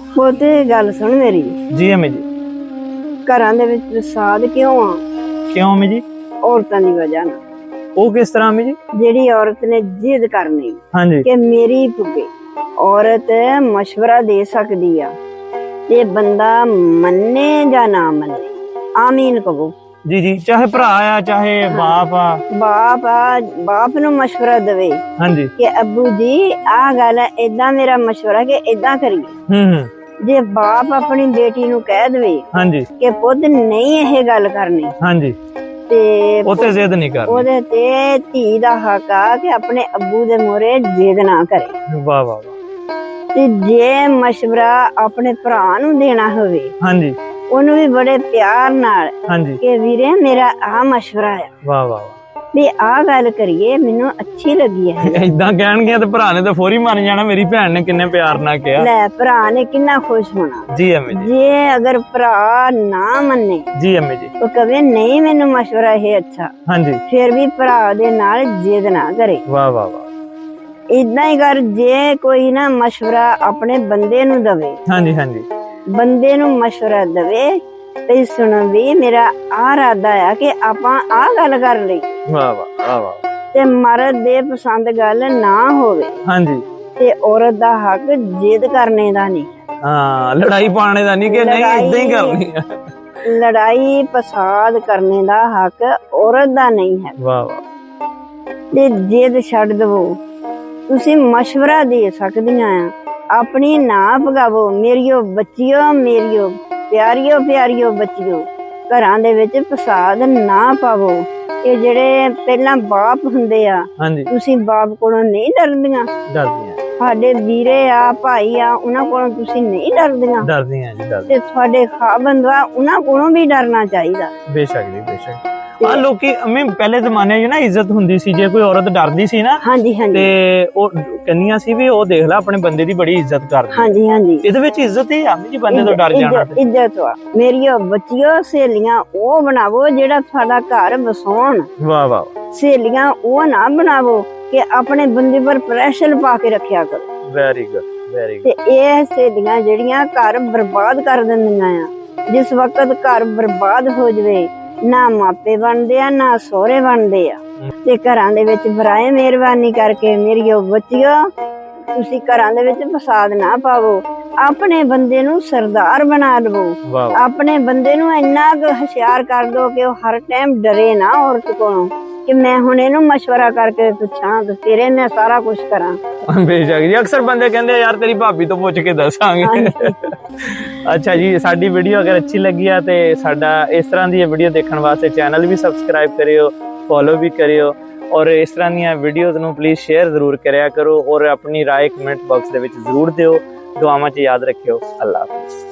पोते गल सुन मेरी। जी अम्मी जी। घरां दे विच फसाद क्यों आ? क्यों अम्मी जी? औरतां दी वजह नाल। वो किस तरह अम्मी जी? जेड़ी औरत ने जिद करनी हाँ जी। कि मेरी पुगे, औरत मशवरा दे सकदी आ ते बंदा मन्ने या ना मन्ने। आमीन कहो। जी जी, चाहे भरा आ चाहे बाप आ। बाप नू मशवरा देवे हाँ जी। कि अब्बू जी आ गल एदां मेरा मशवरा कि एदां करिए। जे बाप अपनी बेटी नू कह देवे हाँ जी कि पुत्त नहीं यह गल करनी, हाँ जी, ते ओते जिद नहीं करनी। ओदे ते धी दा हक आ कि अपने अब्बू दे मोरे जिद ना करे। वाह वाह वाह। ते जे मशवरा अपने भरा नू देना होवे, हाँ जी ओनू भी बड़े प्यार नाल हाँ जी, कि वीरे मेरा आ मशवरा है वाह वाह वाह। भी आ गल करिए, मैनू अच्छी लगी है। इदां कहणगे ते भरा ने ते फोरी मन जाना, मेरी भैन ने किन्ने प्यार नाल कहा। ले भरा ने किन्ना खुश होना। जी अम्मी जी। जे अगर भरा ना मन्ने जी अम्मी जी। तो कहे नहीं मैनू मशवरा है अच्छा, हाँ जी, फिर भी भरा दे नाल जिद ना करे। वाह वाह वाह। इदां ही कर, जे कोई ना मशवरा अपने बंदे नू दवे, हाँ जी हाँ जी, बंदे नू मशवरा दवे ते सुनो भी मेरा आ इरादा है कि आपां आ गल कर लई, वाह वाह वाह वाह। ते मर्द दे पसंद गल ना होवे हाँ जी, ते औरत दा हक जिद करने दा नहीं। हाँ, लड़ाई पाने दा नहीं कि नहीं इदां ही करनी है। लड़ाई फसाद करने दा हक औरत दा नहीं है। वाह वाह। ते जिद छड्ड दवो, तुसी मशवरा दे सकदियां आ, अपनी ना भगावो। मेरियो बच्चियो, मेरियो प्यारियो प्यारियो बच्चियो, घरां दे विच फसाद ना पावो। ये जेड़े पहला बाप हुंदे आ, हाँ जी, तुसी बाप कोलों नहीं डरदियां? डरदी हैं, साडे वीरे आ भाई आ, उन्हां कोलों तुसी नहीं डरदियां? डरदी हैं जी, डरदी। ते तुहाडे खाबंद आ, उन्हां कोलों भी डरना चाहिदा। बेशक जी बेशक। आ लोकी अम्मी पहले जमाने च ना इज्जत हुंदी सी, जे कोई औरत डरदी सी ना हाँ जी हाँ जी ते ओ कहनियां सी भी ओ देख ला अपने बंदे दी बड़ी इज्जत करदी। हाँ जी हाँ जी। इहदे विच इज्जत ही आ जी, बंदे तो डर जाना ते। इज्जत वा मेरियो बच्चियो, सहेलियां ओ बनावो जेड़ा थोड़ा घर बसाउण। वाह वाह, सहेलियां ओ ना बनावो कि अपने बंदे पर प्रेशर पा के रखिया करो। वेरी गुड वेरी ते गुड। ये सहेलियां जेड़ियां घर बर्बाद कर दिंदियां आ। जिस वक्त घर बर्बाद हो जवे, ना मापे बनदे आ ना सोहरे बनदे आ। ते घरां दे विच बराए मेहरबानी करके मेरियो बच्चियो, तुसी घरां दे विच फसाद ना पावो। अपने बंदे नू सरदार बना लवो। वाह अपने बंदे नू इन्ना क होशियार कर दो कि वो हर टाइम डरे ना औरत कोलों कि मैं हुण इहनू मशवरा करके पुछां ते तेरे मैं सारा कुछ करां। बेशक जी। अक्सर बंदे कहंदे यार तेरी भाभी तो पुछ के दसांगे। अच्छा जी, साडी वीडियो अगर अच्छी लगी है तो साडा इस तरह की वीडियो देखने वास्ते चैनल भी सबसक्राइब करियो, फॉलो भी करियो, और इस तरह दी वीडियोज़ नू प्लीज़ शेयर जरूर करिया करो, और अपनी राय कमेंट बॉक्स दे विच जरूर दिओ। दुआवां च याद रखियो। अल्लाह हाफिज़।